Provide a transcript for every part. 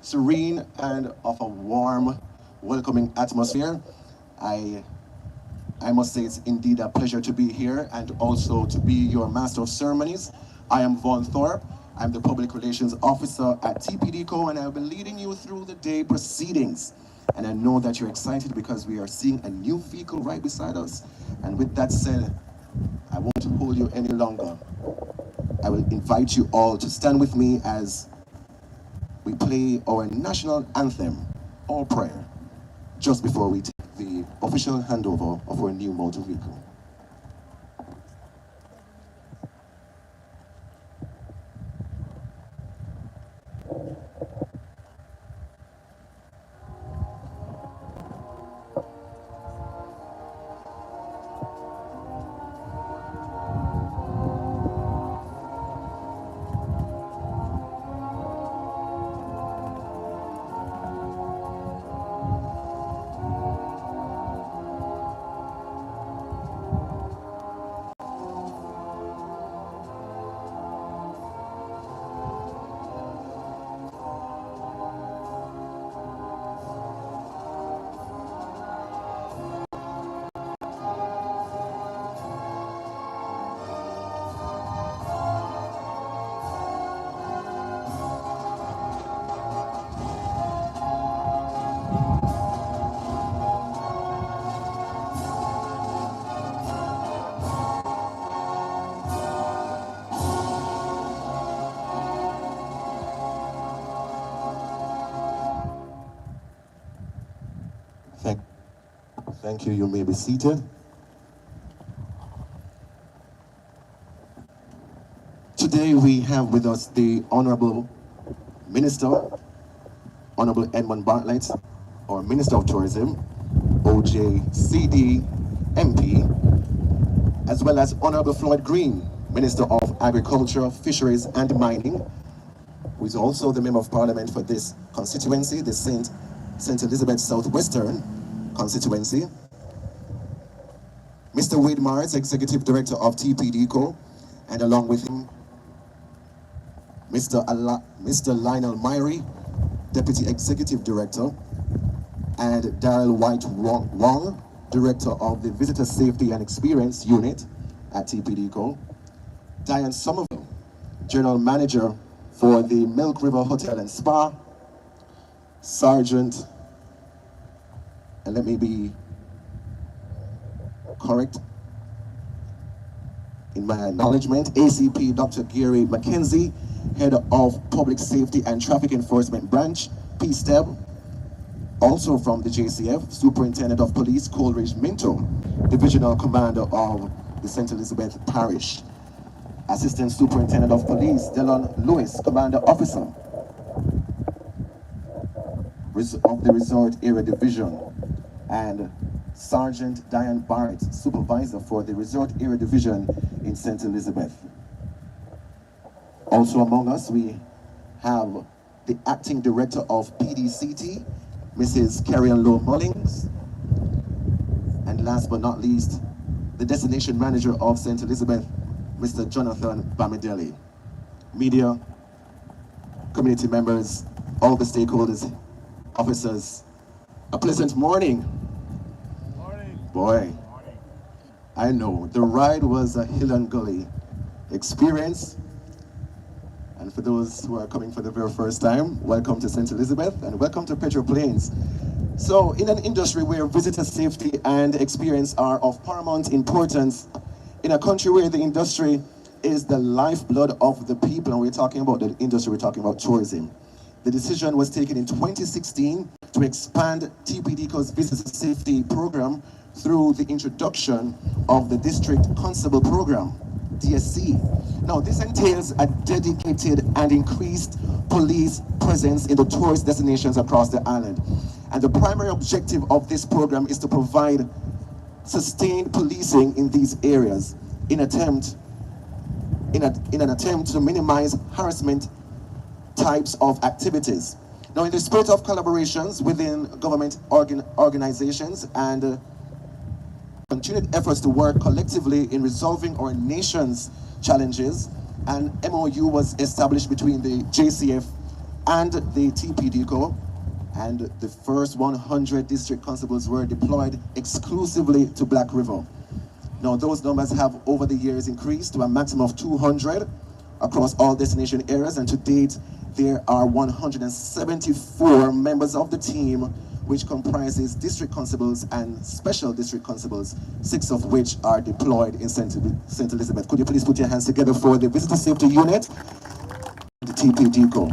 serene and of a warm, welcoming atmosphere. I must say it's indeed a pleasure to be here and also to be your Master of Ceremonies. I am Vaughn Thorpe. I'm the Public Relations Officer at TPDCO, and I've been leading you through the day proceedings. And I know that you're excited because we are seeing a new vehicle right beside us. And with that said, I won't hold you any longer. I will invite you all to stand with me as we play our national anthem, All Prayer, just before we take the official handover of our new motor vehicle. Thank you. You may be seated. Today we have with us the Honorable Minister, Honorable Edmund Bartlett, our Minister of Tourism, BOJTV MP, as well as Honorable Floyd Green, Minister of Agriculture, Fisheries and Mining, who is also the Member of Parliament for this constituency, the St. Elizabeth Southwestern constituency. Mr. Wade Mars, Executive Director of TPDCO, and along with him, Mr. Lionel Myrie, Deputy Executive Director, and Daryl White Wong, Director of the Visitor Safety and Experience Unit at TPDCO, Diane Somerville, General Manager for the Milk River Hotel and Spa, Sergeant, and let me be correct in my acknowledgement, ACP Dr. Gary McKenzie, Head of Public Safety and Traffic Enforcement Branch, PSTEB. Also from the JCF, Superintendent of Police Coleridge Minto, Divisional Commander of the St. Elizabeth Parish, Assistant Superintendent of Police Delon Lewis, Commander Officer of the Resort Area Division, and Sergeant Diane Barrett, Supervisor for the Resort Area Division in St. Elizabeth. Also among us, we have the Acting Director of PDCT, Mrs. Carrie-Ann Lowe Mullings, and last but not least, the Destination Manager of St. Elizabeth, Mr. Jonathan Bamidelli. Media, community members, all the stakeholders, officers, a pleasant morning. Boy, I know, the ride was a hill and gully experience. And for those who are coming for the very first time, welcome to St. Elizabeth and welcome to Pedro Plains. So in an industry where visitor safety and experience are of paramount importance, in a country where the industry is the lifeblood of the people, and we're talking about the industry, we're talking about tourism. The decision was taken in 2016 to expand TPDCO's visitor safety program through the introduction of the District Constable Program, DSC. Now, this entails a dedicated and increased police presence in the tourist destinations across the island. And the primary objective of this program is to provide sustained policing in these areas in an attempt to minimize harassment types of activities. Now, in the spirit of collaborations within government organizations and continued efforts to work collectively in resolving our nation's challenges, an MOU was established between the JCF and the TPDCO, and the first 100 district constables were deployed exclusively to Black River. Now, those numbers have over the years increased to a maximum of 200 across all destination areas, and to date, there are 174 members of the team, which comprises district constables and special district constables, 6 of which are deployed in St. Elizabeth. Could you please put your hands together for the Visitor Safety Unit, the TPDCO.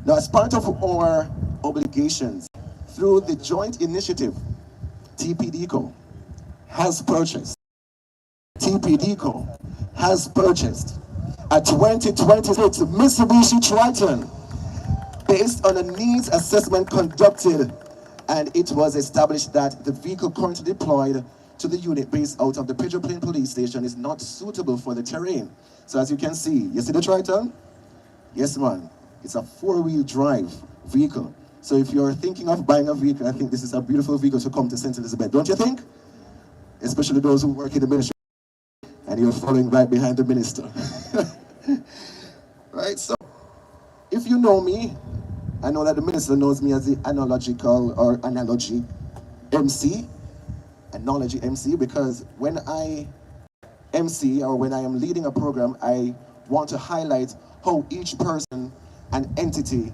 Now, as part of our obligations, through the joint initiative, TPDCO has purchased a 2026 Mitsubishi Triton based on a needs assessment conducted, and it was established that the vehicle currently deployed to the unit based out of the Pedro Police Station is not suitable for the terrain. So as you can see, you see the Triton? Yes, man. It's a 4-wheel drive vehicle. So if you're thinking of buying a vehicle, I think this is a beautiful vehicle to come to St. Elizabeth, don't you think? Especially those who work in the ministry and you're following right behind the minister. Right, so if you know me, I know that the minister knows me as the analogy MC, because when I MC or when I am leading a program, I want to highlight how each person and entity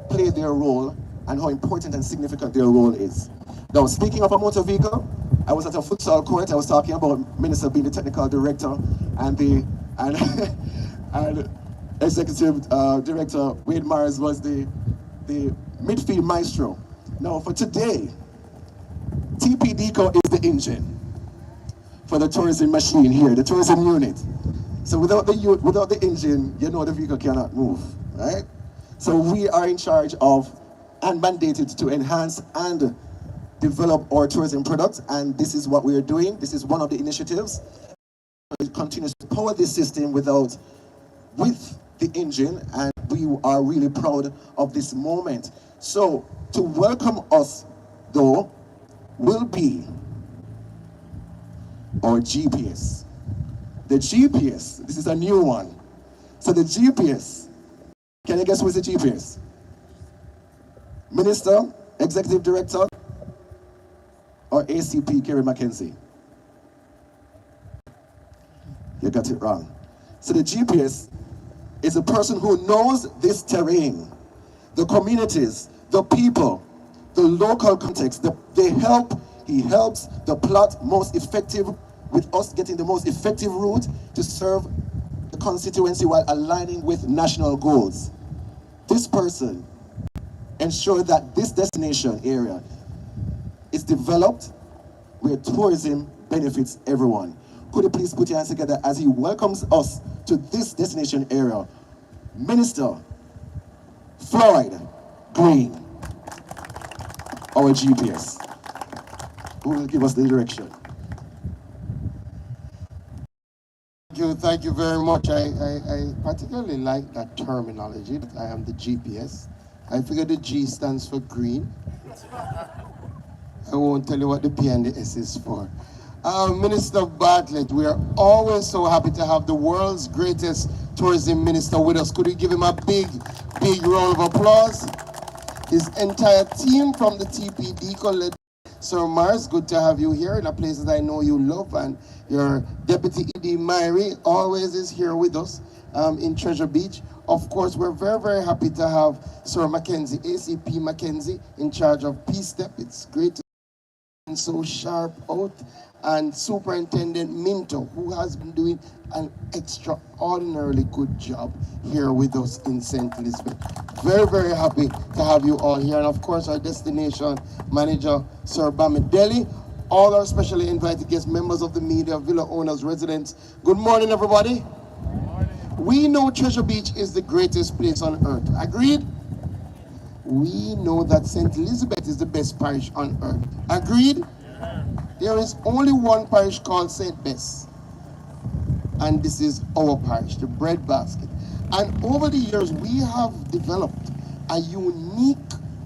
play their role and how important and significant their role is. Now, speaking of a motor vehicle, I was at a futsal court. I was talking about Minister being the technical director and the and Executive Director Wade Mars was the midfield maestro. Now, for today, TPDCO is the engine for the tourism machine here, the tourism unit. So without the engine, you know the vehicle cannot move, right? So we are in charge of and mandated to enhance and develop our tourism products, and this is what we are doing. This is one of the initiatives. It continues to power this system with the engine, and we are really proud of this moment. So to welcome us, though, will be our GPS. The GPS, this is a new one. So the GPS, can you guess who is the GPS? Minister, Executive Director, or ACP Kerry Mackenzie? You got it wrong. So the GPS is a person who knows this terrain, the communities, the people, the local context. He helps the plot most effective with us getting the most effective route to serve the constituency while aligning with national goals. This person ensures that this destination area is developed where tourism benefits everyone. Could you please put your hands together as he welcomes us to this destination area? Minister Floyd Green, our GPS, who will give us the direction. Thank you very much. I particularly like that terminology. I am the GPS. I figure the G stands for green. I won't tell you what the P and the S is for. Minister Bartlett, we are always so happy to have the world's greatest tourism minister with us. Could we give him a big round of applause? His entire team from the TPDCO led Sir Mars, good to have you here in a place that I know you love, and your Deputy ED Myrie always is here with us in Treasure Beach. Of course, we're very happy to have Sir Mackenzie, ACP Mackenzie, in charge of P-Step. It's great to see him so sharp out. And Superintendent Minto, who has been doing an extraordinarily good job here with us in St. Elizabeth. Very happy to have you all here. And of course, our destination manager, Sir Bamidele, all our specially invited guests, members of the media, villa owners, residents. Good morning, everybody. Good morning. We know Treasure Beach is the greatest place on earth. Agreed? We know that St. Elizabeth is the best parish on earth. Agreed? Yeah. There is only one parish called St. Bess, and this is our parish, the bread basket. And over the years, we have developed a unique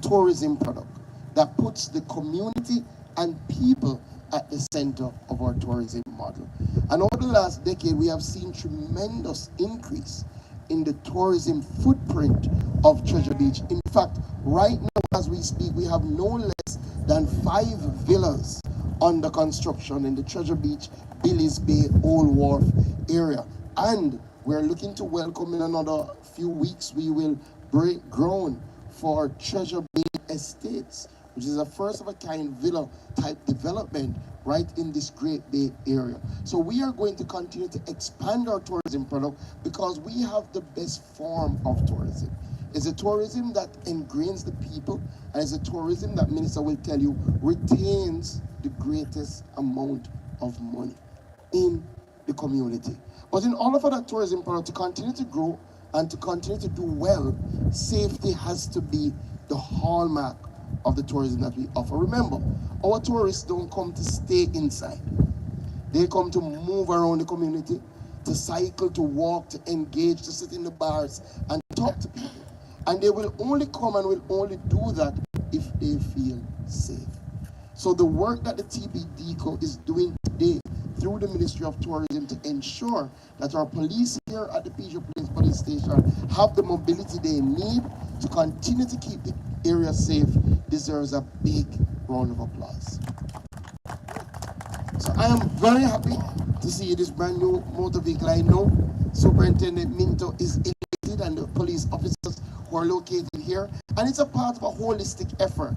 tourism product that puts the community and people at the center of our tourism model. And over the last decade, we have seen tremendous increase in the tourism footprint of Treasure Beach. In fact, right now as we speak, we have no less than 5 villas under construction in the Treasure Beach, Billy's Bay, Old Wharf area. And we're looking to welcome in another few weeks, we will break ground for Treasure Bay Estates, which is a first of a kind villa type development right in this Great Bay area. So we are going to continue to expand our tourism product because we have the best form of tourism. It's a tourism that ingrains the people, and it's a tourism that Minister will tell you retains the greatest amount of money in the community. But in all of that tourism product to continue to grow and to continue to do well, safety has to be the hallmark of the tourism that we offer. Remember, our tourists don't come to stay inside. They come to move around the community, to cycle, to walk, to engage, to sit in the bars and talk to people. And they will only come and will only do that if they feel safe. So the work that the TPDCO is doing today through the Ministry of Tourism to ensure that our police here at the Pedro Police Station have the mobility they need to continue to keep the area safe deserves a big round of applause. So I am very happy to see this brand new motor vehicle. I know Superintendent Minto is elated and the police officers who are located here, and it's a part of a holistic effort.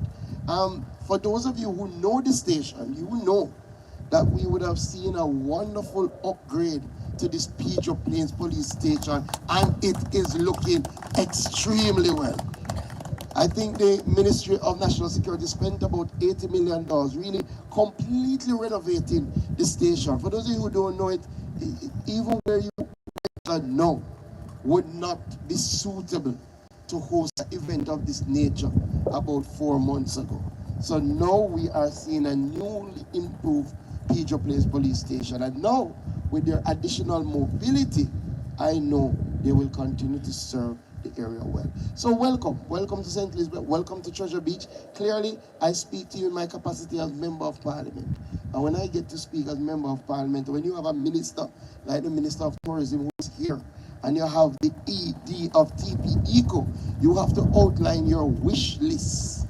For those of you who know the station, you know that we would have seen a wonderful upgrade to this Pedro Plains Police Station, and it is looking extremely well. I think the Ministry of National Security spent about $80 million really completely renovating the station. For those of you who don't know it, even where you know would not be suitable to host an event of this nature about 4 months ago. So now we are seeing a newly improved Pedro Plains Police Station. And now, with their additional mobility, I know they will continue to serve the area well. So welcome to St. Elizabeth, welcome to Treasure Beach. Clearly, I speak to you in my capacity as Member of Parliament. And when I get to speak as Member of Parliament, when you have a minister like the Minister of Tourism who is here, and you have the ED of TPDCO, you have to outline your wish list.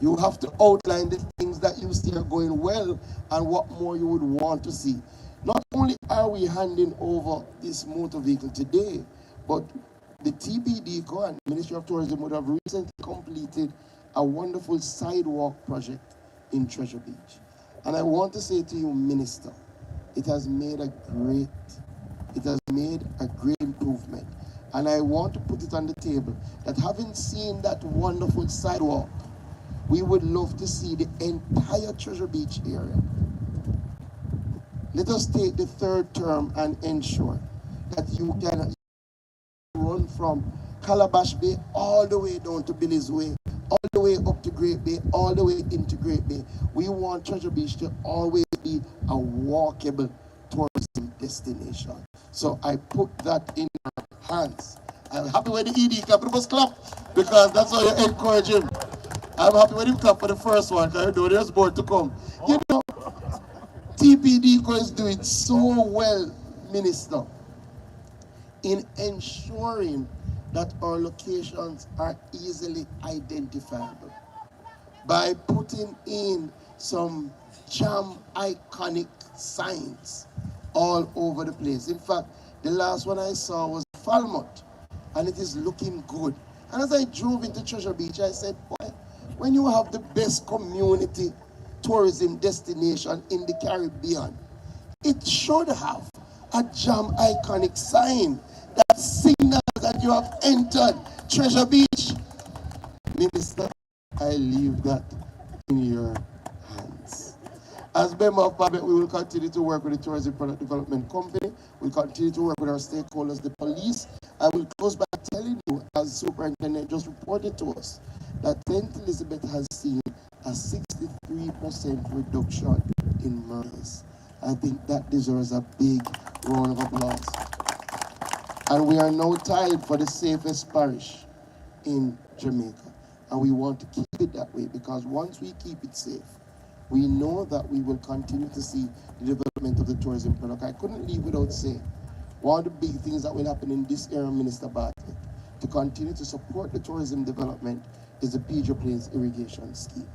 You have to outline the things that you see are going well and what more you would want to see. Not only are we handing over this motor vehicle today, but the TPDCO and Ministry of Tourism would have recently completed a wonderful sidewalk project in Treasure Beach. And I want to say to you, Minister, it has made a great improvement. And I want to put it on the table that having seen that wonderful sidewalk, we would love to see the entire Treasure Beach area. Let us take the 3rd term and ensure that you can run from Calabash Bay all the way down to Billy's Way, all the way up to Great Bay, all the way into Great Bay. We want Treasure Beach to always be a walkable tourism destination. So I put that in your hands. I'm happy with the ED clap. It must clap because that's how you encourage him. I'm happy with him clap for the first one because you know there's more to come. You know, TPDCO is doing so well, Minister, in ensuring that our locations are easily identifiable by putting in some jam iconic signs all over the place. In fact, the last one I saw was Falmouth, and it is looking good. And as I drove into Treasure Beach, I said, boy, when you have the best community tourism destination in the Caribbean, it should have a jam iconic sign that signals that you have entered Treasure Beach. Minister, I leave that in your hands. As Member of Parliament, we will continue to work with the Tourism Product Development Company. We'll continue to work with our stakeholders, the police. I will close by telling you, as Superintendent just reported to us, that St. Elizabeth has seen a 63% reduction in murders. I think that deserves a big round of applause. And we are now tied for the safest parish in Jamaica. And we want to keep it that way because once we keep it safe, we know that we will continue to see the development of the tourism product. I couldn't leave without saying, One of the big things that will happen in this area, Minister Bartlett, to continue to support the tourism development is the Pedro Plains irrigation scheme,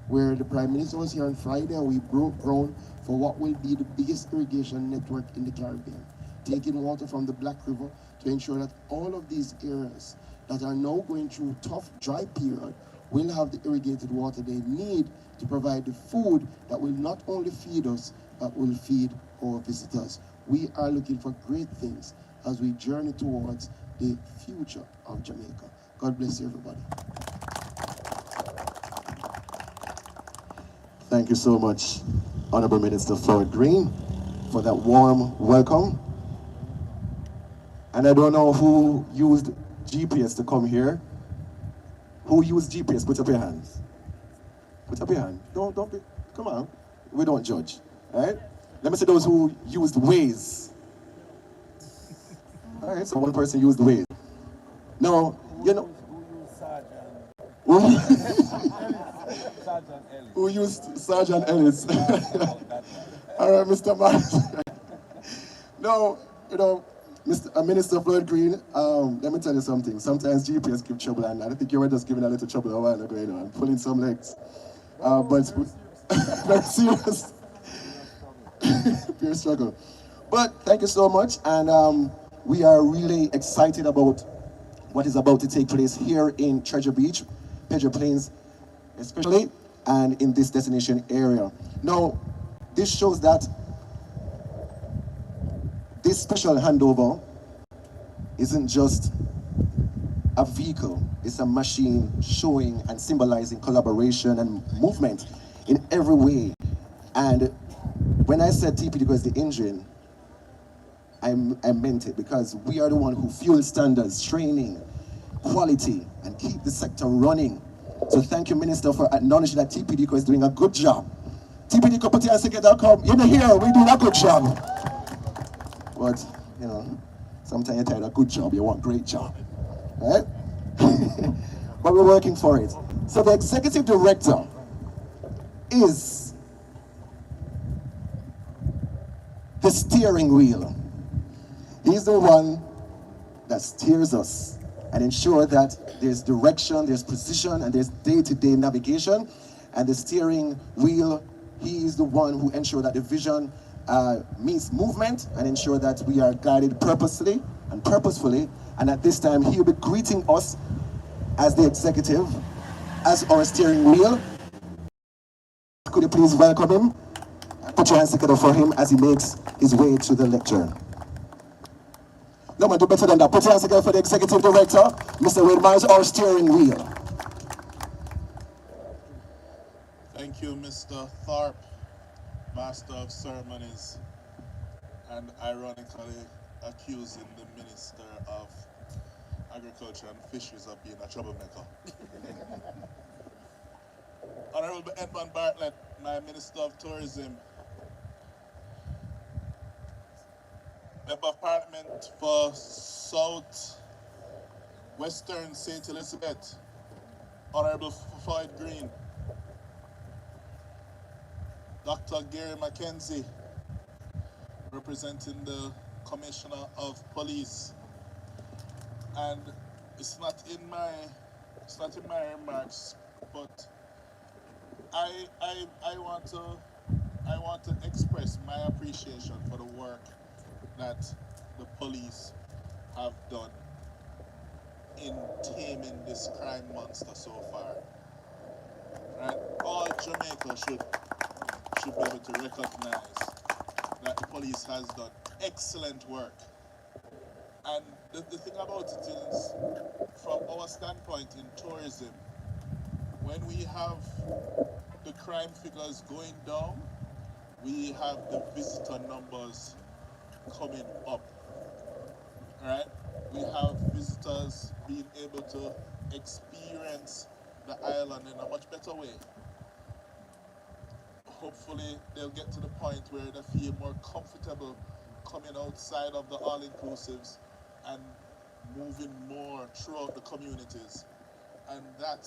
where the Prime Minister was here on Friday and we broke ground for what will be the biggest irrigation network in the Caribbean, taking water from the Black River to ensure that all of these areas that are now going through tough dry period will have the irrigated water they need to provide the food that will not only feed us, but will feed our visitors. We are looking for great things as we journey towards the future of Jamaica. God bless you, everybody. Thank you so much, Honorable Minister Floyd Green, for that warm welcome. And I don't know who used GPS to come here. Who used GPS? Put up your hands. Put up your hand. Don't be, come on. We don't judge, all right? Let me see those who used Waze. All right, so one person used Waze. No, you know. Who used Sergeant Ellis? All right, Mr. Martin. No, you know, Minister Floyd Green, let me tell you something. Sometimes GPS give trouble, and I think you were just giving a little trouble a while ago, you know, and pulling some legs. But very serious. Pure struggle. But thank you so much, and we are really excited about what is about to take place here in Treasure Beach, Pedro Plains especially, and in this destination area. Now, this shows that this special handover isn't just a vehicle, it's a machine showing and symbolizing collaboration and movement in every way. And when I said TPDCO is the engine, I meant it, because we are the one who fuel standards, training, quality, and keep the sector running. So thank you, Minister, for acknowledging that TPDCO is doing a good job. TPDCO, put your hands together, you know, here, we're doing a good job. But, you know, sometimes you're tired of good job, you want great job, right? But we're working for it. So the executive director is the steering wheel. He's the one that steers us and ensure that there's direction, there's precision, and there's day-to-day navigation. And the steering wheel, he is the one who ensures that the vision meets movement and ensure that we are guided purposely and purposefully. And at this time, he'll be greeting us as the executive, as our steering wheel. Could you please welcome him? Put your hands together for him as he makes his way to the lectern. No man, do better than that. Put your hands together for the executive director, Mr. Wade Myers, our steering wheel. Thank you, Mr. Tharp, Master of Ceremonies, and ironically accusing the Minister of Agriculture and Fisheries of being a troublemaker. Honorable Edmund Bartlett, my Minister of Tourism, Member of Parliament for South Western St. Elizabeth, Honorable Floyd Green, Dr. Gary Mackenzie, representing the Commissioner of Police. And it's not in my remarks, but I want to express my appreciation for the work that the police have done in taming this crime monster so far. Right? All Jamaica should be able to recognize that the police has done excellent work. And the thing about it is, from our standpoint in tourism, when we have the crime figures going down, we have the visitor numbers coming up, right? We have visitors being able to experience the island in a much better way. Hopefully they'll get to the point where they feel more comfortable coming outside of the all-inclusives and moving more throughout the communities. And that,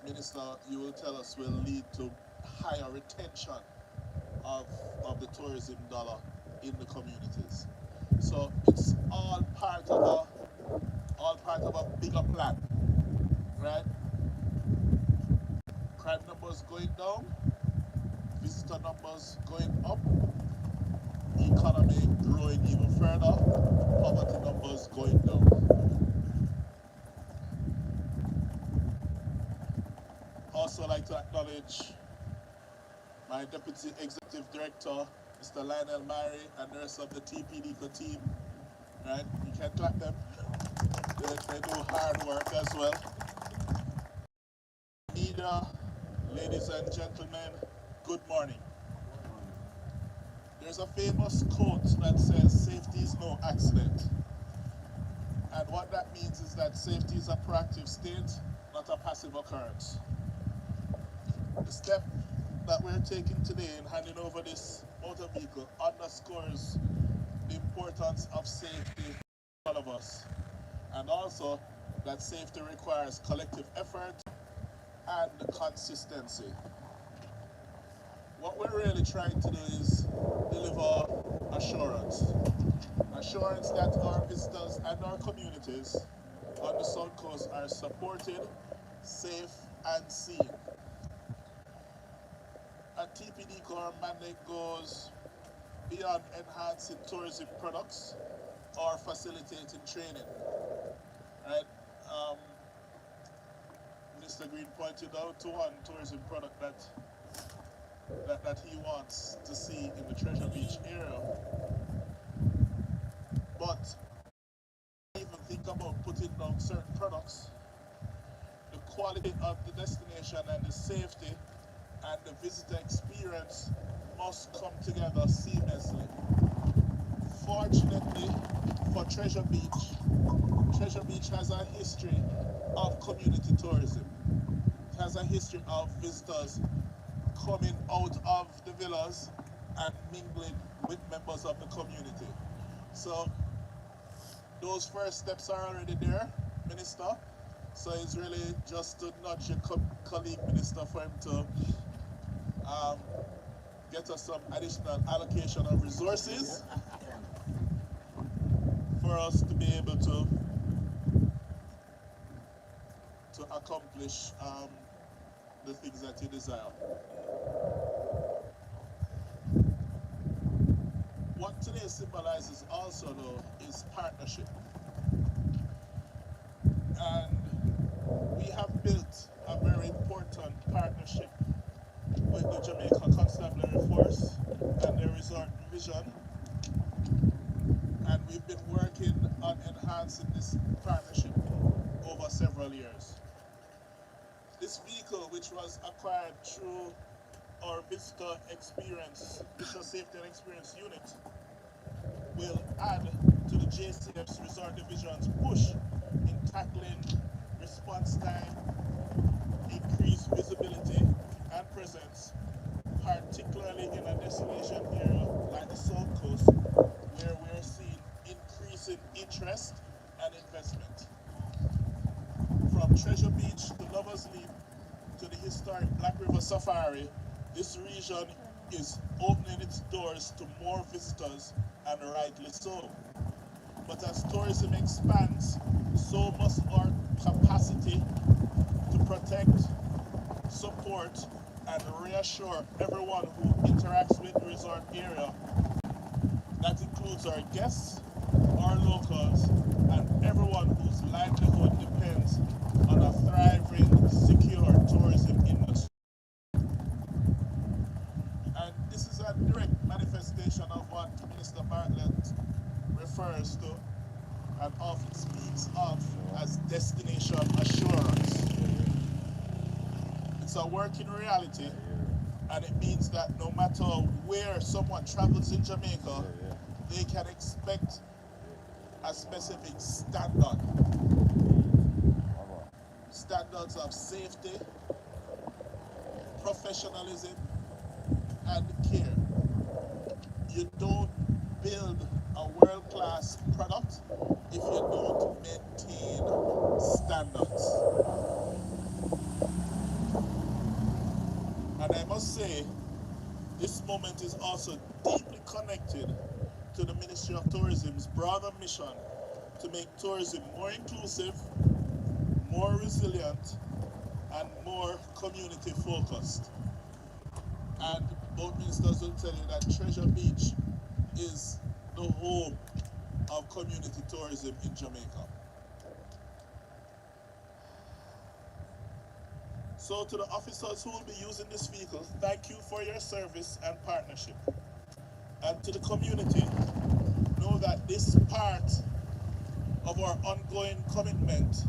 Minister, you will tell us, will lead to higher retention of the tourism dollar in the communities. So it's all part of a bigger plan, right? Crime numbers going down, visitor numbers going up, economy growing even further, poverty numbers going down. Also like to acknowledge my Deputy Executive Director, Mr. Lionel Murray, and the rest of the TPDCO team. Right? You can clap them. They do hard work as well. Media, ladies and gentlemen, good morning. There's a famous quote that says, "Safety is no accident." And what that means is that safety is a proactive state, not a passive occurrence. The step that we're taking today in handing over this motor vehicle underscores the importance of safety for all of us, and also that safety requires collective effort and consistency. What we're really trying to do is deliver assurance. Assurance that our visitors and our communities on the South Coast are supported, safe, and seen. At TPDCO, our mandate goes beyond enhancing tourism products or facilitating training. Right? Mr. Green pointed out to one tourism product that he wants to see in the Treasure Beach area. But even think about putting down certain products, the quality of the destination and the safety and the visitor experience must come together seamlessly. Fortunately for Treasure Beach has a history of community tourism. It has a history of visitors coming out of the villas and mingling with members of the community. So those first steps are already there, Minister. So it's really just to nudge your colleague, Minister, for him to get us some additional allocation of resources for us to be able to accomplish the things that you desire. What today symbolizes also, though, is partnership. And we have built a very important partnership with the Jamaica Constabulary Force and their resort division. And we've been working on enhancing this partnership over several years. This vehicle, which was acquired through our visitor safety and experience unit, will add to the JCF's resort division's push in tackling response time, increased visibility and presence, particularly in a destination area like the South Coast, where we're seeing increasing interest and investment. From Treasure Beach to Lovers Leap to the historic Black River Safari, this region is opening its doors to more visitors, and rightly so. But as tourism expands, so must our capacity to protect, support, and reassure everyone who interacts with the resort area. That includes our guests, our locals, and everyone whose livelihood depends on a thriving, secure tourism industry. And this is a direct manifestation of what Minister Bartlett refers to and often speaks of as destination assurance. It's a working reality, and it means that no matter where someone travels in Jamaica, they can expect a specific standard. Standards of safety, professionalism, and care. You don't build a world-class product if you don't maintain standards. And I must say, this moment is also deeply connected to to the Ministry of Tourism's broader mission to make tourism more inclusive, more resilient, and more community focused. And both ministers will tell you that Treasure Beach is the home of community tourism in Jamaica. So to the officers who will be using this vehicle, thank you for your service and partnership. And to the community, know that this is part of our ongoing commitment.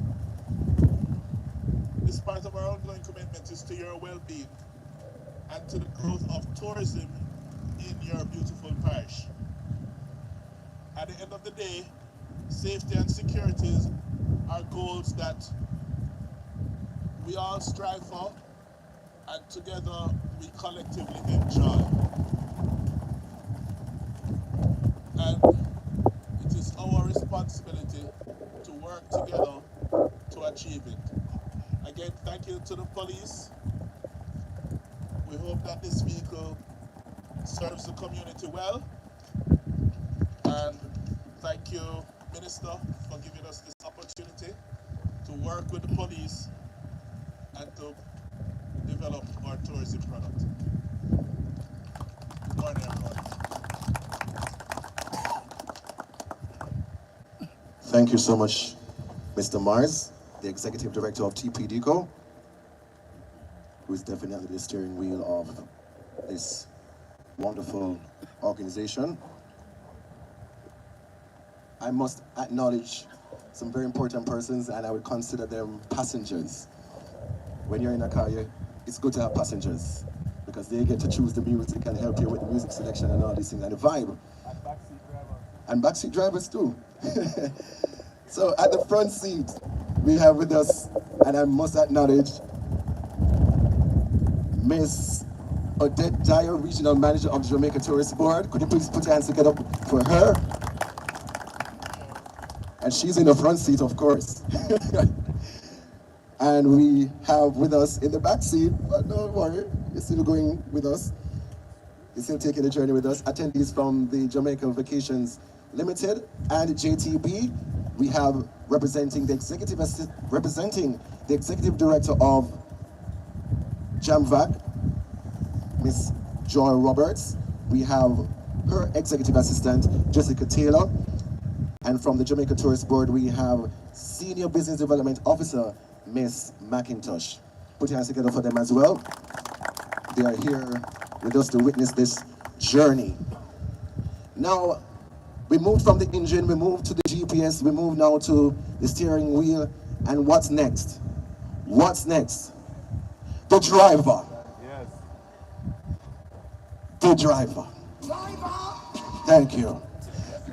This part of our ongoing commitment is to your well-being and to the growth of tourism in your beautiful parish. At the end of the day, safety and security are goals that we all strive for, and together we collectively enjoy. And it is our responsibility to work together to achieve it. Again, thank you to the police. We hope that this vehicle serves the community well. And thank you, Minister, for giving us this opportunity to work with the police and to develop our tourism product. Good morning, everyone. Thank you so much, Mr. Mars, the Executive Director of TPDCO, who is definitely the steering wheel of this wonderful organization. I must acknowledge some very important persons, and I would consider them passengers. When you're in a car, it's good to have passengers, because they get to choose the music and help you with the music selection and all these things, and the vibe. And backseat drivers too. So at the front seat, we have with us, and I must acknowledge, Miss Odette Dyer, Regional Manager of the Jamaica Tourist Board. Could you please put your hands together for her? And she's in the front seat, of course. And we have with us in the back seat, but don't worry, you're still going with us. You're still taking the journey with us. Attendees from the Jamaica Vacations Limited and JTB. We have representing the executive director of JAMVAC, Miss Joy Roberts. We have her executive assistant, Jessica Taylor. And from the Jamaica Tourist Board, we have Senior Business Development Officer, Miss McIntosh. Put your hands together for them as well. They are here with us to witness this journey. Now, we moved from the engine, we moved to the GPS, we move now to the steering wheel, and what's next? What's next? The driver. Yes. The driver. Thank you.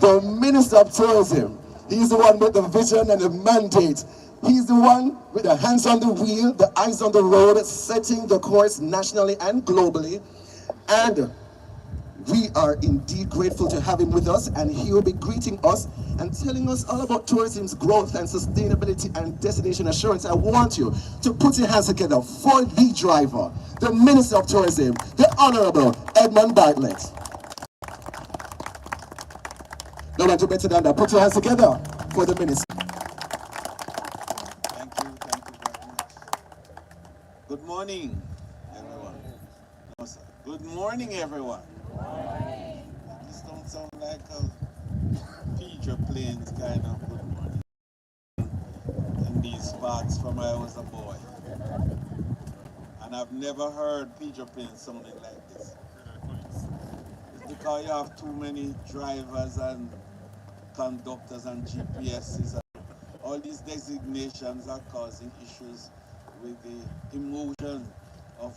The Minister of Tourism. He's the one with the vision and the mandate. He's the one with the hands on the wheel, the eyes on the road, setting the course nationally and globally. And we are indeed grateful to have him with us, and he will be greeting us and telling us all about tourism's growth and sustainability and destination assurance. I want you to put your hands together for the driver, the Minister of Tourism, the Honorable Edmund Bartlett. No one do better than that. Put your hands together for the Minister. Thank you very much. Good morning, everyone. No, sir. Good morning, everyone. This don't sound like a Pedro Plains kind of good morning in these parts from when I was a boy. And I've never heard Pedro Plains sounding like this. It's because you have too many drivers and conductors and GPSs. All these designations are causing issues with the emotion of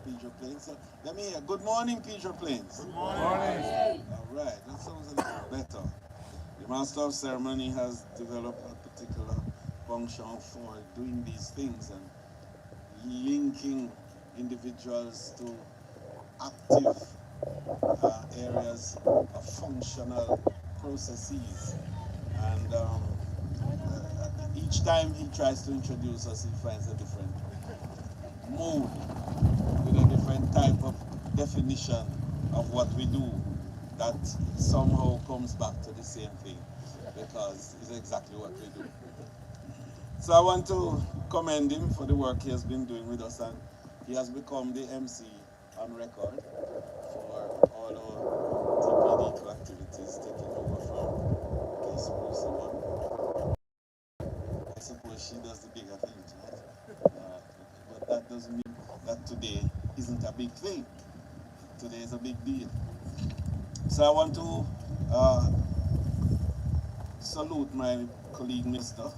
Pedro Plains. So let me hear. Good morning, Pedro Plains. Good morning. All right, that sounds a little better. The Master of Ceremony has developed a particular function for doing these things and linking individuals to active areas of functional processes. And each time he tries to introduce us, he finds a different mode with a different type of definition of what we do. that somehow comes back to the same thing, because it's exactly what we do. So I want to commend him for the work he has been doing with us, and he has become the MC on record for all our TPDCO activities, taking over from Case Bruce one. I suppose she does the bigger things, right? But that doesn't mean that today isn't a big thing. Today is a big deal. So I want to salute my colleague, Mr.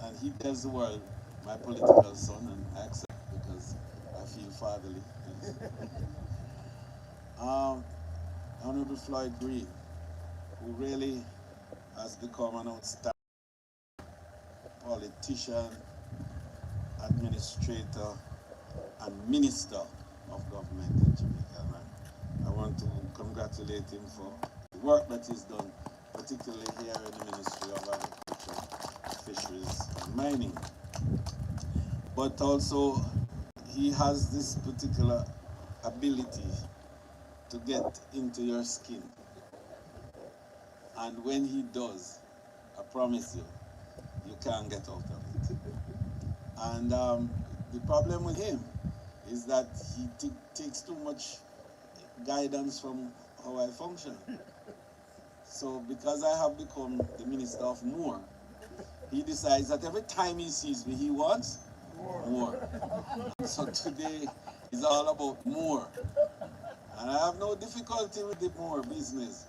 And he tells the world my political son, and I accept because I feel fatherly. Yes. Honorable Floyd Green, who really has become an outstanding politician, administrator, and minister of government in Jamaica. And I want to congratulate him for the work that he's done, particularly here in the Ministry of Agriculture, Fisheries, and Mining. But also, he has this particular ability to get into your skin. And when he does, I promise you, you can't get out of it. And the problem with him is that he takes too much guidance from how I function. So because I have become the Minister of More, he decides that every time he sees me, he wants more. So today is all about more. And I have no difficulty with the more business.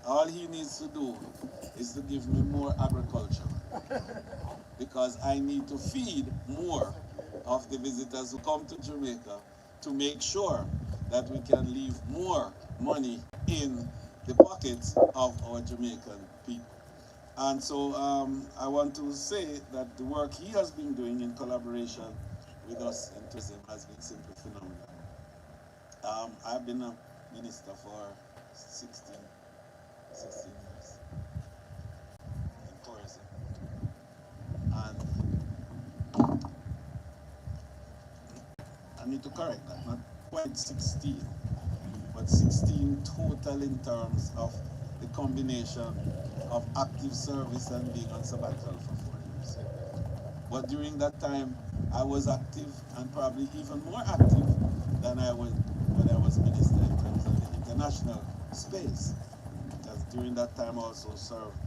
All he needs to do is to give me more agriculture, because I need to feed more of the visitors who come to Jamaica to make sure that we can leave more money in the pockets of our Jamaican people. And so I want to say that the work he has been doing in collaboration with us in tourism has been simply phenomenal. I've been a minister for 16 years in tourism. And I need to correct that, not quite 16, but 16 total in terms of the combination of active service and being on sabbatical for 4 years. But during that time, I was active, and probably even more active than I was when I was minister in terms of the international space. Because during that time I also served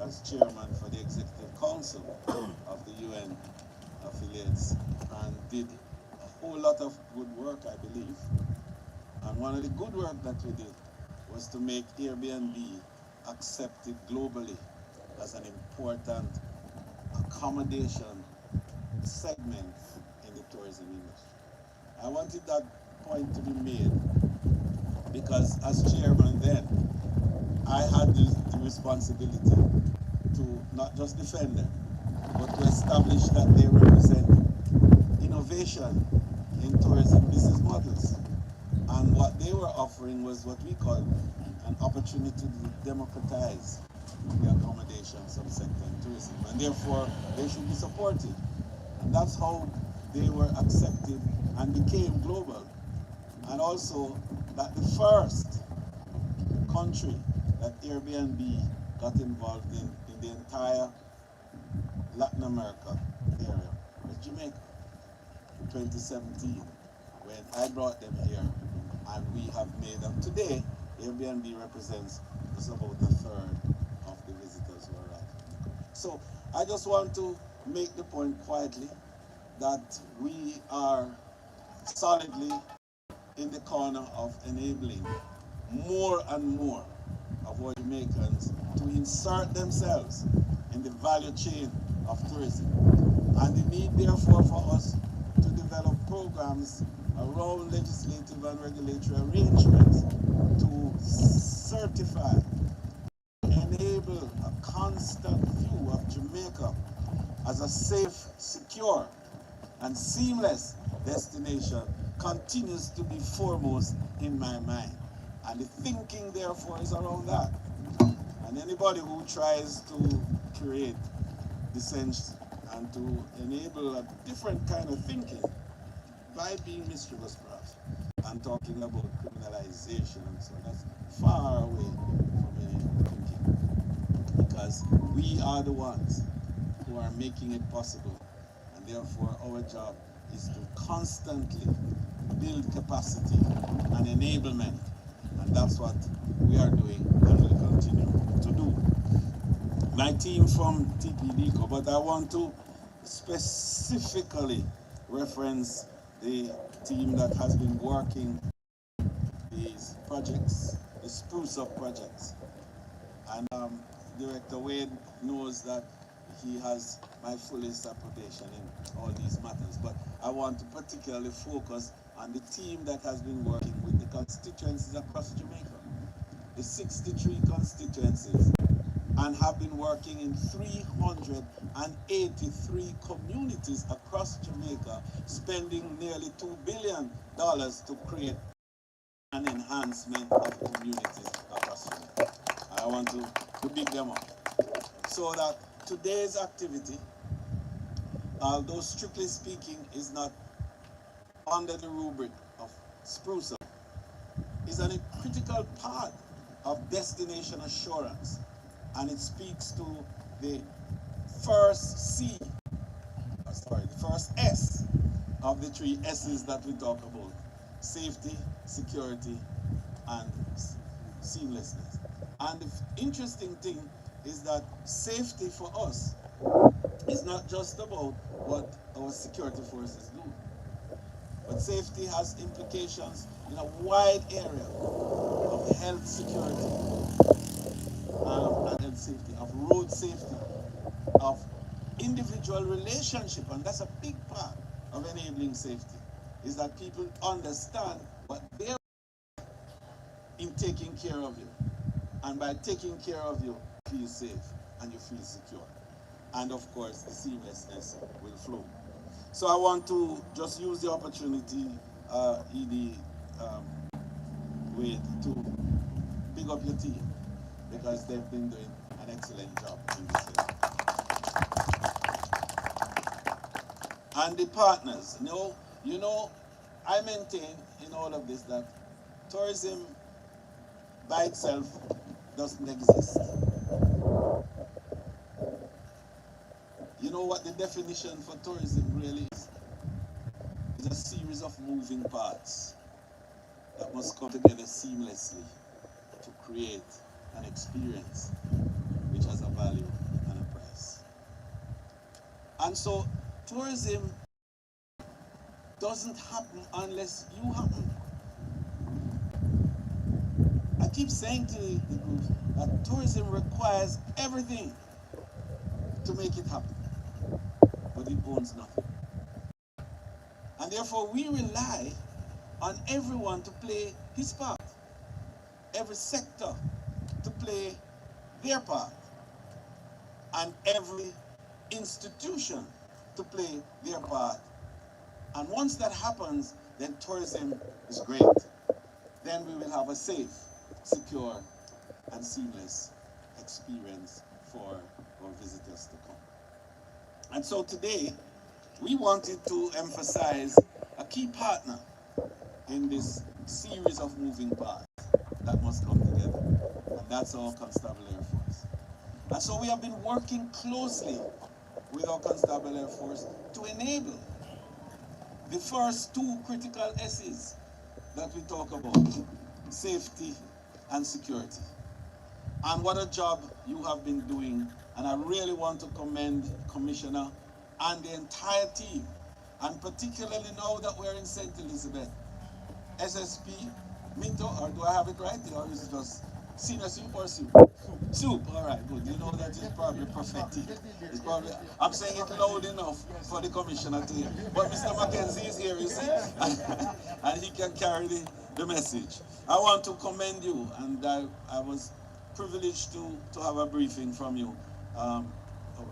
as chairman for the Executive Council of the UN affiliates, and did a whole lot of good work, I believe. And one of the good work that we did was to make Airbnb accepted globally as an important accommodation segment in the tourism industry. I wanted that point to be made because as chairman then, I had the responsibility to not just defend them, but to establish that they represent innovation in tourism business models. And what they were offering was what we call an opportunity to democratize the accommodation subsector in tourism, and therefore they should be supported. And that's how they were accepted and became global. And also that the first country that Airbnb got involved in the entire Latin America area was Jamaica in 2017, when I brought them here, and we have made them. Today, Airbnb represents just about a third of the visitors who arrive. So I just want to make the point quietly that we are solidly in the corner of enabling more and more of our Jamaicans to insert themselves in the value chain of tourism. And the need, therefore, for us to develop programs around legislative and regulatory arrangements to certify, enable a constant view of Jamaica as a safe, secure, and seamless destination continues to be foremost in my mind. And the thinking, therefore, is around that. And anybody who tries to create dissent and to enable a different kind of thinking by being mischievous, perhaps, and talking about criminalization and so on. That's far away from any thinking, because we are the ones who are making it possible, and therefore our job is to constantly build capacity and enablement, and that's what we are doing and will continue to do. My team from TPDCO, but I want to specifically reference the team that has been working these projects, the Spruce Up projects. And Director Wade knows that he has my fullest approbation in all these matters. But I want to particularly focus on the team that has been working with the constituencies across Jamaica, the 63 constituencies, and have been working in 383 communities across Jamaica, spending nearly $2 billion to create an enhancement of communities across Jamaica. I want to big them up. So that today's activity, although strictly speaking is not under the rubric of Spruce Up, is a critical part of destination assurance. And it speaks to the first the first S of the three S's that we talk about: safety, security, and seamlessness. And the interesting thing is that safety for us is not just about what our security forces do, but safety has implications in a wide area of health security, and health safety, of road safety, of individual relationship, and that's a big part of enabling safety, is that people understand what they're in taking care of you. And by taking care of you, you feel safe and you feel secure. And of course, the seamlessness will flow. So I want to just use the opportunity, ED, to big up your team, because they've been doing an excellent job in this area. And the partners, you know, I maintain in all of this that tourism by itself doesn't exist. You know what the definition for tourism really is? It's a series of moving parts that must come together seamlessly to create an experience which has a value and a price. And so tourism doesn't happen unless you happen. I keep saying to the group that tourism requires everything to make it happen, but it owns nothing. And therefore we rely on everyone to play his part, every sector to play their part, and every institution to play their part. And once that happens, then tourism is great. Then we will have a safe, secure, and seamless experience for our visitors to come. And so today, we wanted to emphasize a key partner in this series of moving parts that must come together, and that's our Constabulary Air Force. And so we have been working closely with our Constabulary Air Force to enable the first two critical S's that we talk about: safety and security. And what a job you have been doing, and I really want to commend Commissioner and the entire team, and particularly now that we're in St. Elizabeth, SSP Minto, or do I have it right? Or is it just senior soup or soup? Soup, all right, good. You know that is probably prophetic. It's probably, I'm saying it loud enough for the commissioner to hear. But Mr. Mackenzie is here, you see, and he can carry the message. I want to commend you, and I was privileged to have a briefing from you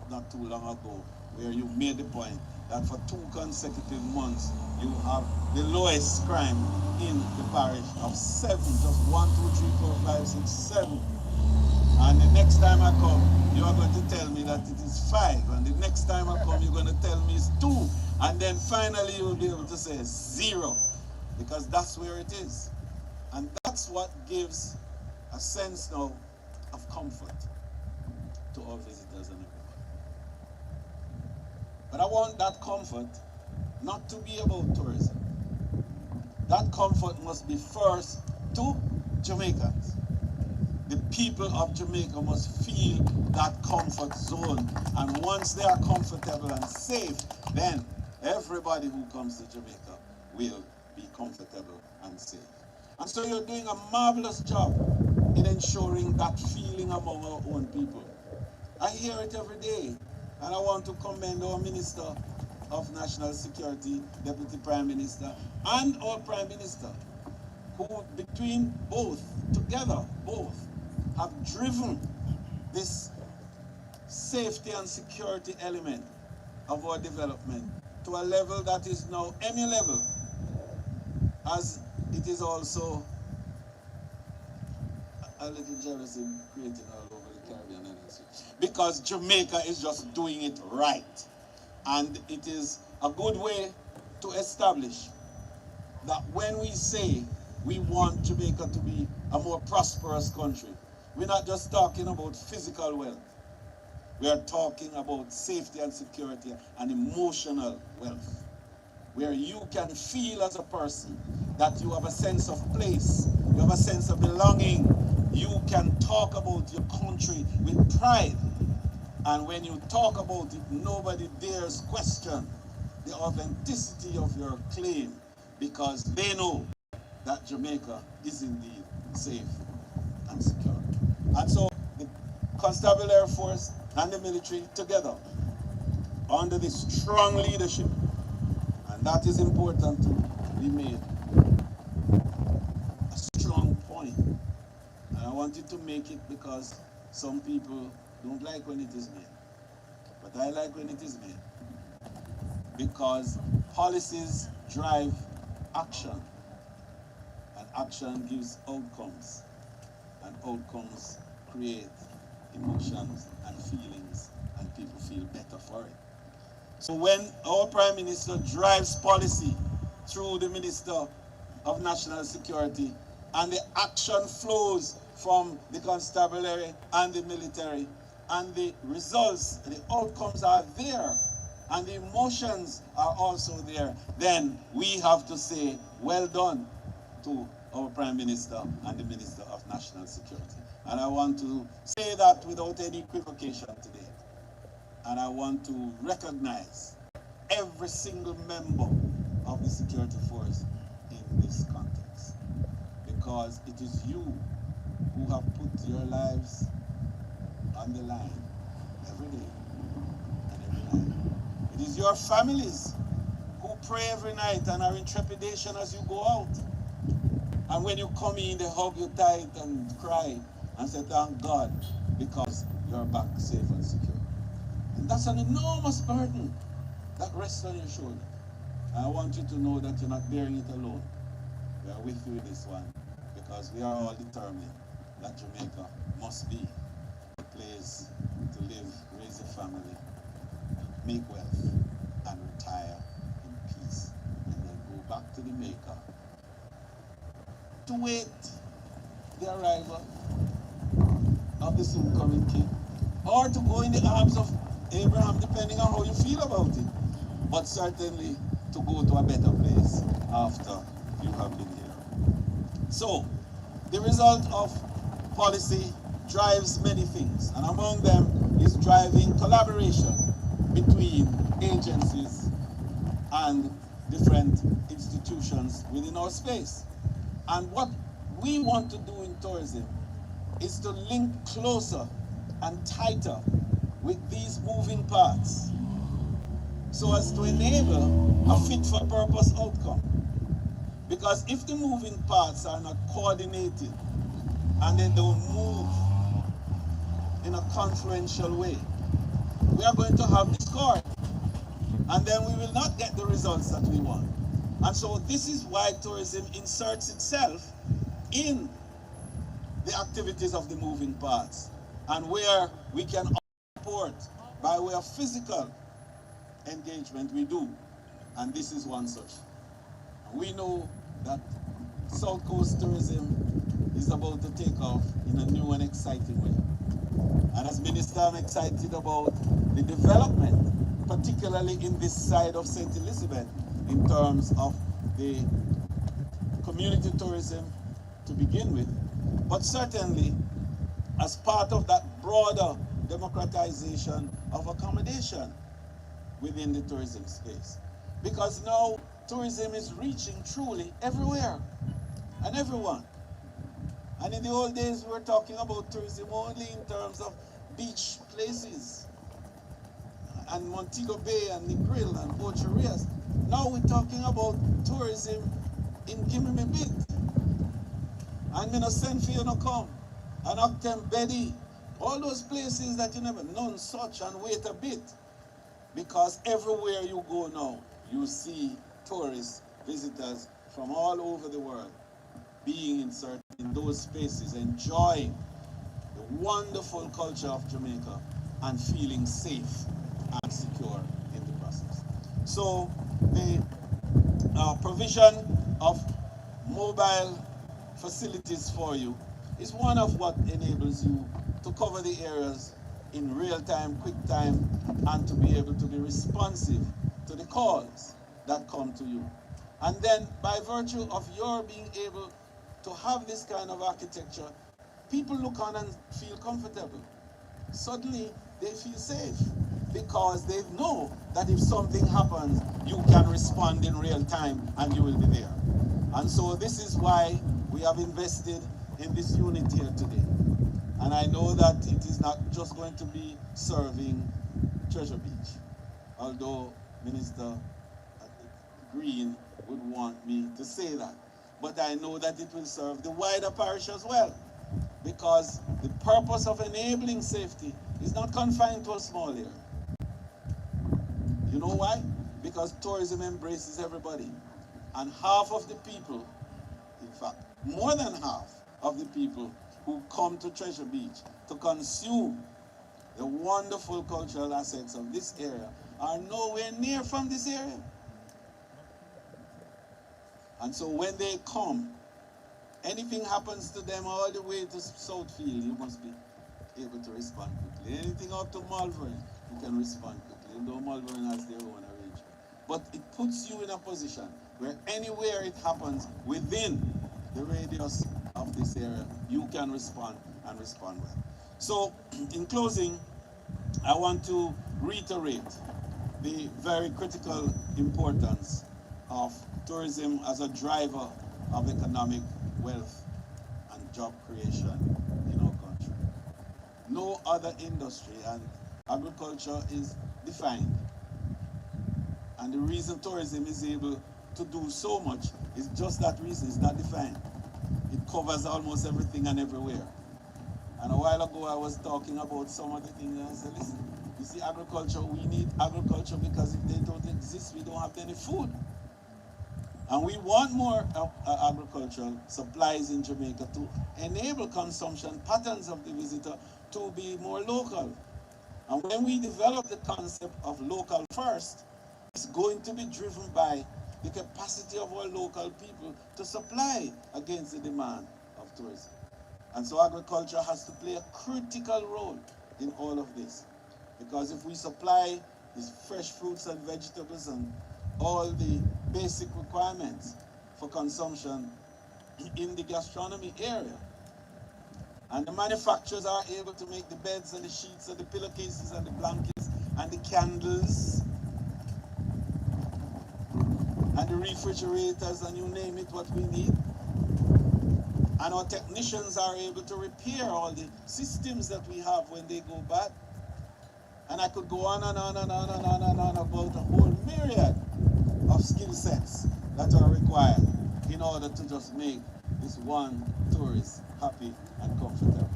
not too long ago, where you made the point that for 2 consecutive months you have the lowest crime in the parish of 7, just 1, 2, 3, 4, 5, 6, 7. And the next time I come, you are going to tell me that it is 5, and the next time I come, you're going to tell me it's 2, and then finally you will be able to say 0. because that's where it is. And that's what gives a sense now of comfort to our visitors and everybody. But I want that comfort not to be about tourism. That comfort must be first to Jamaicans. The people of Jamaica must feel that comfort zone. And once they are comfortable and safe, then everybody who comes to Jamaica will be comfortable and safe. And so you're doing a marvelous job in ensuring that feeling among our own people. I hear it every day, and I want to commend our Minister of National Security, Deputy Prime Minister, and our Prime Minister, who between both, together, both, have driven this safety and security element of our development to a level that is now any level, as it is also a little jealousy created all over the Caribbean islands. Because Jamaica is just doing it right. And it is a good way to establish that when we say we want Jamaica to be a more prosperous country, we're not just talking about physical wealth. We are talking about safety and security and emotional wealth, where you can feel as a person that you have a sense of place, you have a sense of belonging, you can talk about your country with pride. And when you talk about it, nobody dares question the authenticity of your claim, because they know that Jamaica is indeed safe and secure. And so the Constabulary Air Force and the military together, under this strong leadership, and that is important to be made a strong point. And I wanted to make it because some people don't like when it is made. But I like when it is made. Because policies drive action. And action gives outcomes. And outcomes create emotions and feelings. And people feel better for it. So when our Prime Minister drives policy through the Minister of National Security, and the action flows from the constabulary and the military, and the results, the outcomes are there, and the emotions are also there, then we have to say, well done to our Prime Minister and the Minister of National Security. And I want to say that without any equivocation today. And I want to recognize every single member of the security force in this context. Because it is you who have put your lives on the line every day and every night. It is your families who pray every night and are in trepidation as you go out. And when you come in, they hug you tight and cry and say, thank God, because you're back safe and secure. And that's an enormous burden that rests on your shoulder. And I want you to know that you're not bearing it alone. We are with you in this one, because we are all determined that Jamaica must be a place to live, raise a family, make wealth, and retire in peace, and then go back to the maker to wait the arrival of the soon coming king, or to go in the arms of Abraham, depending on how you feel about it, but certainly to go to a better place after you have been here. So, the result of policy drives many things, and among them is driving collaboration between agencies and different institutions within our space. And what we want to do in tourism is to link closer and tighter with these moving parts, so as to enable a fit-for-purpose outcome. Because if the moving parts are not coordinated and they don't move in a confluential way, we are going to have discord, and then we will not get the results that we want. And so this is why tourism inserts itself in the activities of the moving parts, and where we can support by way of physical engagement, we do. And this is one such. And we know that South Coast tourism is about to take off in a new and exciting way. And as Minister, I'm excited about the development, particularly in this side of St. Elizabeth, in terms of the community tourism to begin with, but certainly as part of that broader democratization of accommodation within the tourism space. Because now tourism is reaching truly everywhere and everyone. And in the old days, we were talking about tourism only in terms of beach places and Montego Bay and Negril and Bocherias. Now we're talking about tourism in Gimme Me Bit. And me no send for you no come. And Octem Betty. All those places that you never, none such, and wait a bit. Because everywhere you go now, you see tourists, visitors from all over the world being inserted in those spaces, enjoying the wonderful culture of Jamaica and feeling safe and secure in the process. So the provision of mobile facilities for you is one of what enables you to cover the areas in real time, quick time, and to be able to be responsive to the calls that come to you. And then by virtue of your being able to have this kind of architecture, people look on and feel comfortable. Suddenly they feel safe because they know that if something happens, you can respond in real time and you will be there. And so this is why we have invested in this unit here today. And I know that it is not just going to be serving Treasure Beach, although Minister Green would want me to say that. But I know that it will serve the wider parish as well, because the purpose of enabling safety is not confined to a small area. You know why? Because tourism embraces everybody. And half of the people, in fact, more than half of the people who come to Treasure Beach to consume the wonderful cultural assets of this area are nowhere near from this area. And so when they come, anything happens to them all the way to Southfield, you must be able to respond quickly. Anything up to Malvern, you can respond quickly, though Malvern has their own arrangement. But it puts you in a position where anywhere it happens within the radius of this area, you can respond and respond well. So, in closing, I want to reiterate the very critical importance of tourism as a driver of economic wealth and job creation in our country. No other industry, and agriculture is defined. And the reason tourism is able to do so much is just that reason. It's not defined. It covers almost everything and everywhere. And a while ago I was talking about some of the things, and I said, listen, you see agriculture, we need agriculture because if they don't exist, we don't have any food. And we want more agricultural supplies in Jamaica to enable consumption patterns of the visitor to be more local. And when we develop the concept of local first, it's going to be driven by the capacity of our local people to supply against the demand of tourism. And so agriculture has to play a critical role in all of this. Because if we supply these fresh fruits and vegetables and all the basic requirements for consumption in the gastronomy area, and the manufacturers are able to make the beds and the sheets and the pillowcases and the blankets and the candles and the refrigerators and you name it, what we need. And our technicians are able to repair all the systems that we have when they go bad. And I could go on and on and on and on and on about a whole myriad of skill sets that are required in order to just make this one tourist happy and comfortable.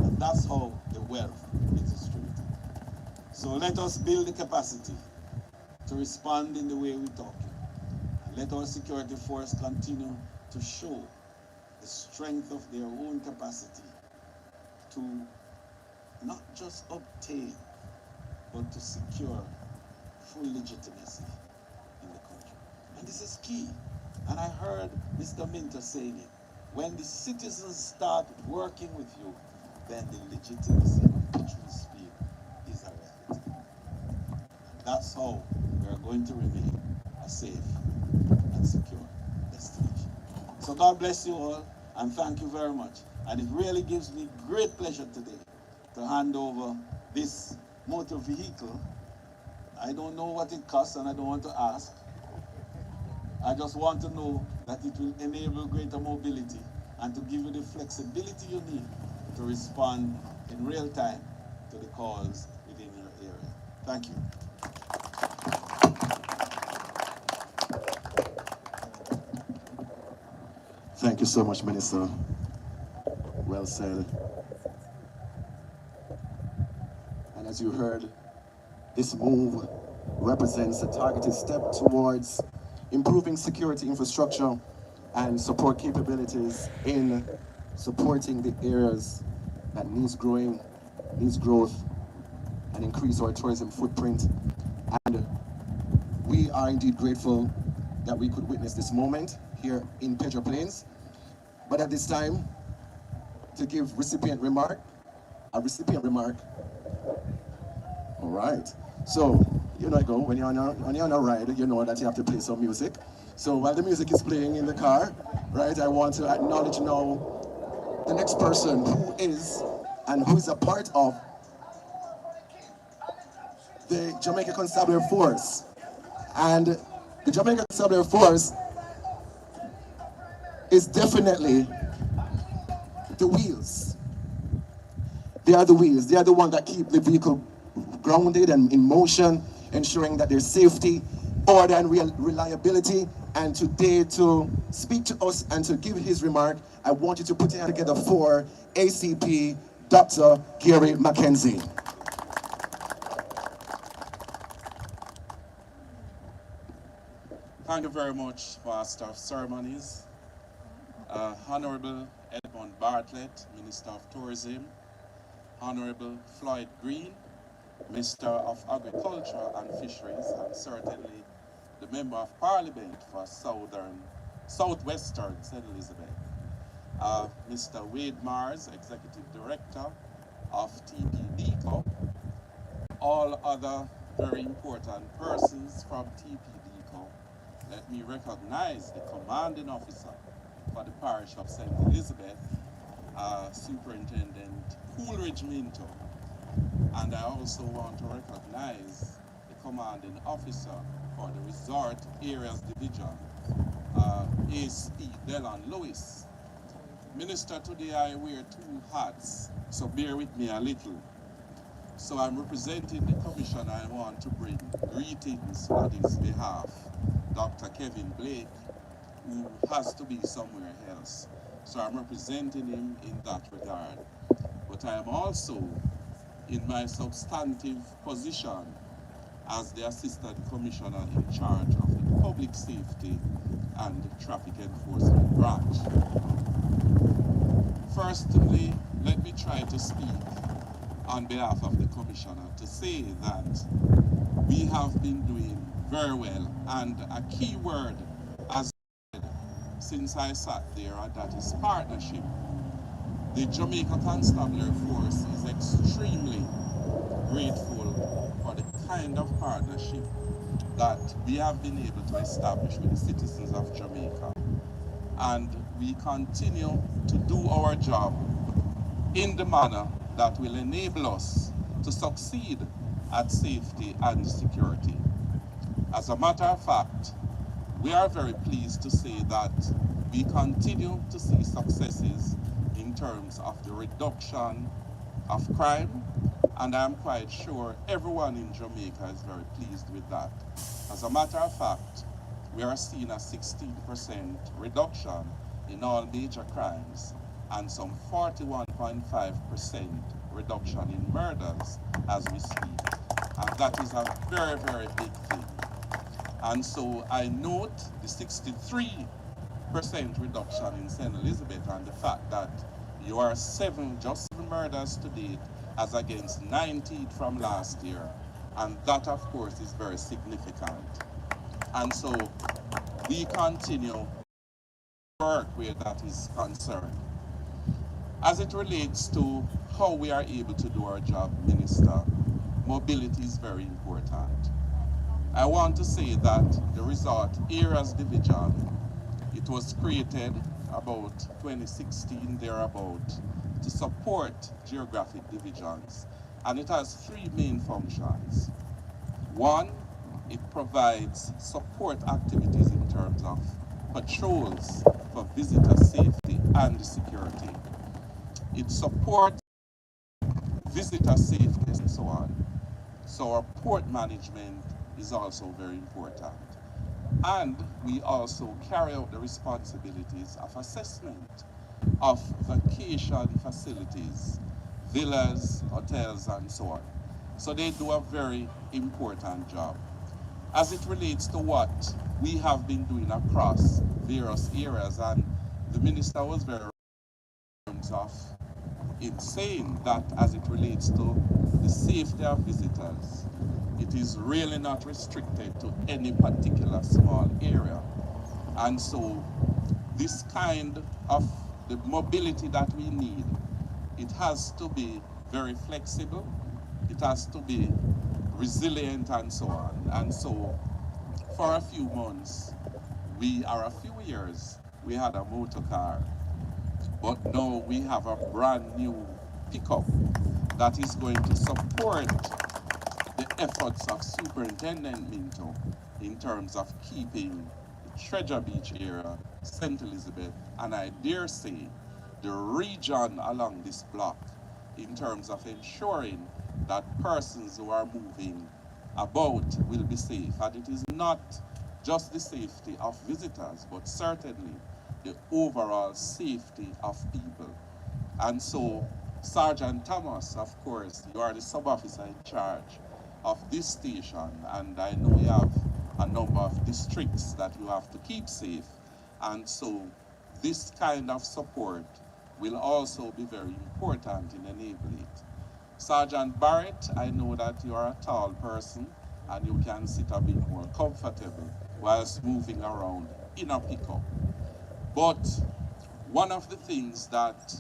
And that's how the wealth is distributed. So let us build the capacity to respond in the way we're talking. And let our security force continue to show the strength of their own capacity to not just obtain, but to secure full legitimacy in the country. And this is key. And And I heard Mr. Minter saying it. When the citizens start working with you, then the legitimacy of Patrice Field is a reality. That's how we are going to remain a safe and secure destination. So God bless you all, and thank you very much. And it really gives me great pleasure today to hand over this motor vehicle. I don't know what it costs, and I don't want to ask. I just want to know that it will enable greater mobility and to give you the flexibility you need to respond in real time to the calls within your area. Thank you. Thank you so much, Minister. Well said. And as you heard, this move represents a targeted step towards improving security infrastructure and support capabilities in supporting the areas that needs growth, and increase our tourism footprint. And we are indeed grateful that we could witness this moment here in Pedro Plains. But at this time, to give a recipient remark. All right. So, you know, when you're on a ride, you know that you have to play some music. So while the music is playing in the car, right, I want to acknowledge now the next person who is a part of the Jamaica Constabulary Force. And the Jamaica Constabulary Force is definitely the wheels. They are the wheels. They are the ones that keep the vehicle grounded and in motion, ensuring that there's safety, order, and reliability. And today, to speak to us and to give his remark, I want you to put it together for ACP Dr. Gary Mackenzie. Thank you very much, Master of Ceremonies. Honorable Edmund Bartlett, Minister of Tourism. Honorable Floyd Green, Minister of Agriculture and Fisheries, and certainly the Member of Parliament for Southwestern St. Elizabeth. Mr. Wade Mars, Executive Director of TPDCO. All other very important persons from TPDCO. Let me recognize the commanding officer for the parish of St. Elizabeth, Superintendent Coolidge Minto. And I also want to recognize the commanding officer for the Resort Areas Division, ASP Delon Lewis. Minister, today I wear two hats, so bear with me a little. So I'm representing the commission. I want to bring greetings on his behalf, Dr. Kevin Blake, who has to be somewhere else. So I'm representing him in that regard. But I am also in my substantive position as the Assistant Commissioner in charge of the Public Safety and Traffic Enforcement Branch. Firstly, let me try to speak on behalf of the Commissioner to say that we have been doing very well, and a key word as since I sat there, and that is partnership. The Jamaica Constabulary Force is extremely grateful for the kind of partnership that we have been able to establish with the citizens of Jamaica. And we continue to do our job in the manner that will enable us to succeed at safety and security. As a matter of fact, we are very pleased to say that we continue to see successes in terms of the reduction of crime, and I'm quite sure everyone in Jamaica is very pleased with that. As a matter of fact, we are seeing a 16% reduction in all major crimes and some 41.5% reduction in murders as we speak. And that is a very, very big thing. And so I note the 63% reduction in St. Elizabeth and the fact that you are just 7 murders to date as against 19 from last year. And that, of course, is very significant. And so we continue work where that is concerned. As it relates to how we are able to do our job, Minister, mobility is very important. I want to say that the Resort Areas Division, it was created about 2016, thereabout, to support geographic divisions. And it has three main functions. One, it provides support activities in terms of patrols for visitor safety and security. It supports visitor safety and so on. So our port management is also very important. And we also carry out the responsibilities of assessment of vacation facilities, villas, hotels, and so on. So they do a very important job. As it relates to what we have been doing across various areas, and the minister was very in terms of in saying that as it relates to the safety of visitors, it is really not restricted to any particular small area. And so this kind of the mobility that we need, it has to be very flexible, it has to be resilient and so on. And so for a few months, a few years, we had a motor car, but now we have a brand new pickup that is going to support the efforts of Superintendent Minto in terms of keeping the Treasure Beach area, St. Elizabeth, and I dare say the region along this block in terms of ensuring that persons who are moving about will be safe. And it is not just the safety of visitors, but certainly the overall safety of people. And so, Sergeant Thomas, of course, you are the sub-officer in charge of this station, and I know you have a number of districts that you have to keep safe. And so, this kind of support will also be very important in enabling it. Sergeant Barrett, I know that you are a tall person and you can sit a bit more comfortable whilst moving around in a pickup. But one of the things that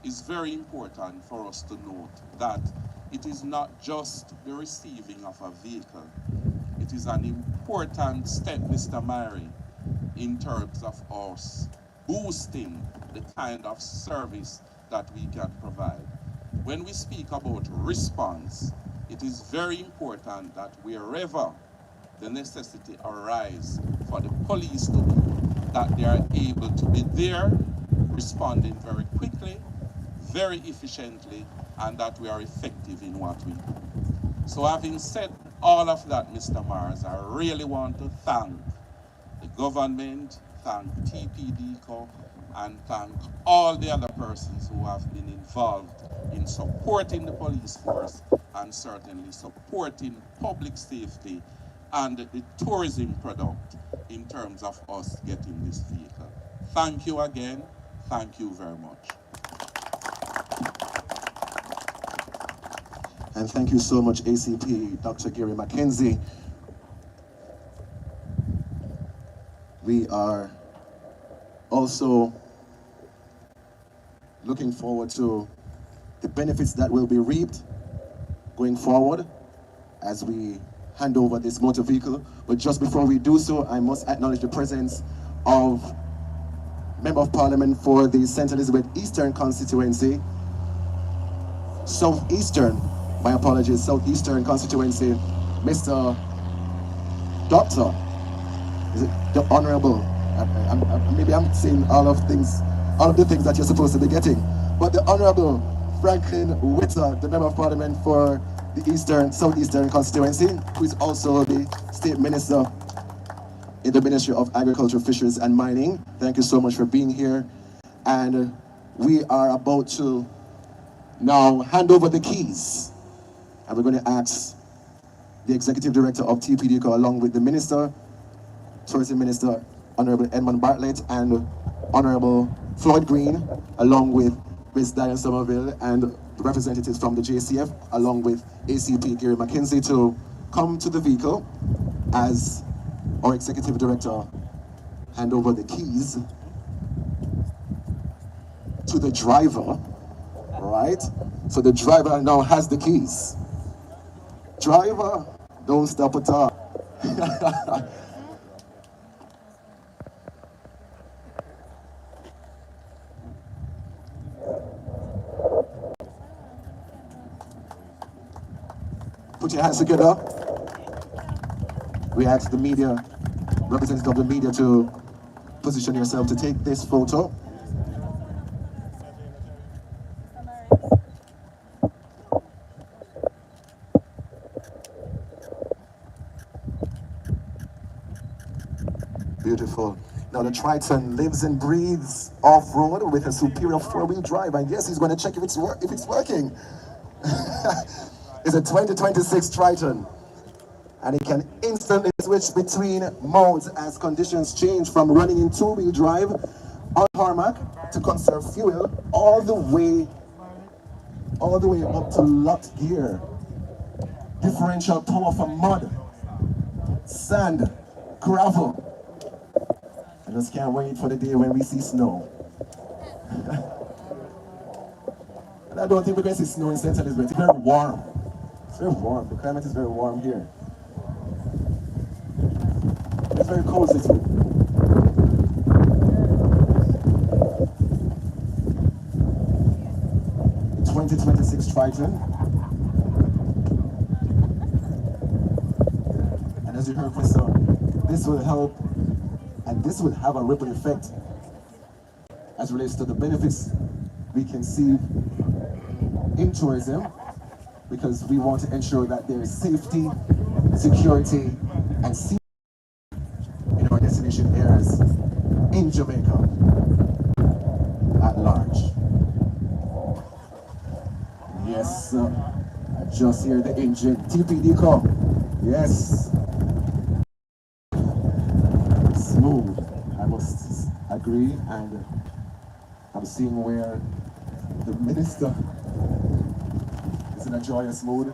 is very important for us to note that it is not just the receiving of a vehicle. It is an important step, Mr. Myrie, in terms of us boosting the kind of service that we can provide. When we speak about response, it is very important that wherever the necessity arises for the police to be, that they are able to be there, responding very quickly, very efficiently, and that we are effective in what we do. So having said all of that, Mr. Mars, I really want to thank the government, thank TPDCO, and thank all the other persons who have been involved in supporting the police force and certainly supporting public safety and the tourism product in terms of us getting this vehicle. Thank you again. Thank you very much. And thank you so much, ACP Dr. Gary Mackenzie. We are also looking forward to the benefits that will be reaped going forward as we hand over this motor vehicle. But just before we do so, I must acknowledge the presence of Member of Parliament for the St. Elizabeth Eastern constituency, Southeastern constituency, Mr. Doctor, is it the Honorable? Maybe I'm saying all of the things that you're supposed to be getting, but the Honorable Franklin Witter, the Member of Parliament for the Southeastern constituency, who is also the State Minister in the Ministry of Agriculture, Fisheries and Mining. Thank you so much for being here. And we are about to now hand over the keys. And we're going to ask the Executive Director of TPDCO, along with the Minister, Tourism Minister, Honorable Edmund Bartlett, and Honorable Floyd Green, along with Ms. Diane Somerville, and representatives from the JCF, along with ACP Gary Mackenzie, to come to the vehicle as our Executive Director hand over the keys to the driver, right? So the driver now has the keys. Driver, don't stop at all. Put your hands together. We ask the media, representative of the media, to position yourself to take this photo. Beautiful. Now the Triton lives and breathes off-road with a superior four-wheel drive, and yes, he's going to check if it's working. It's a 2026 Triton, and it can instantly switch between modes as conditions change, from running in two-wheel drive on tarmac to conserve fuel, all the way up to locked gear. Differential power for mud, sand, gravel. I just can't wait for the day when we see snow. And I don't think we're going to see snow in St. Elizabeth. It's very warm. It's very warm. The climate is very warm here. It's very cozy too. The 2026 Triton. And as you heard, Professor, this will help, and this will have a ripple effect as relates to the benefits we can see in tourism, because we want to ensure that there is safety, security, and safety in our destination areas in Jamaica at large. Yes, I just hear the engine. TPDCO. Yes. Smooth, I must agree, and I'm seeing where the minister is in a joyous mood.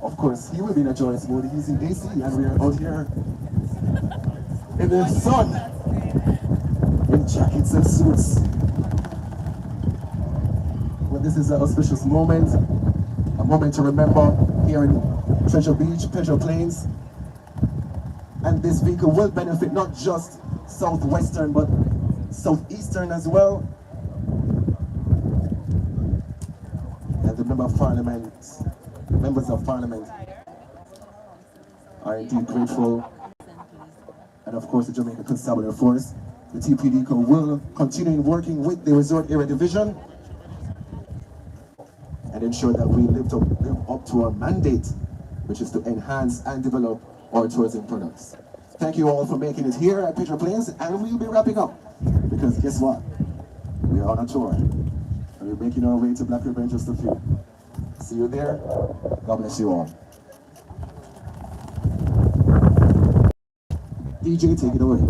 Of course, he will be in a joyous mood. He's in AC, and we are out here in the sun, in jackets and suits. Well, this is an auspicious moment, a moment to remember here in Treasure Beach, Pleasure Plains. And this vehicle will benefit not just southwestern, but southeastern as well. And the members of parliament are indeed grateful. And of course, the Jamaica Constabulary Force, the TPDCO, will continue working with the Resort Area Division and ensure that we live up to our mandate, which is to enhance and develop our tourism products. Thank you all for making it here at Pedro Plains, and we'll be wrapping up, because guess what? We are on a tour, and we're making our way to Black River in just a few. See you there. God bless you all. DJ, take it away.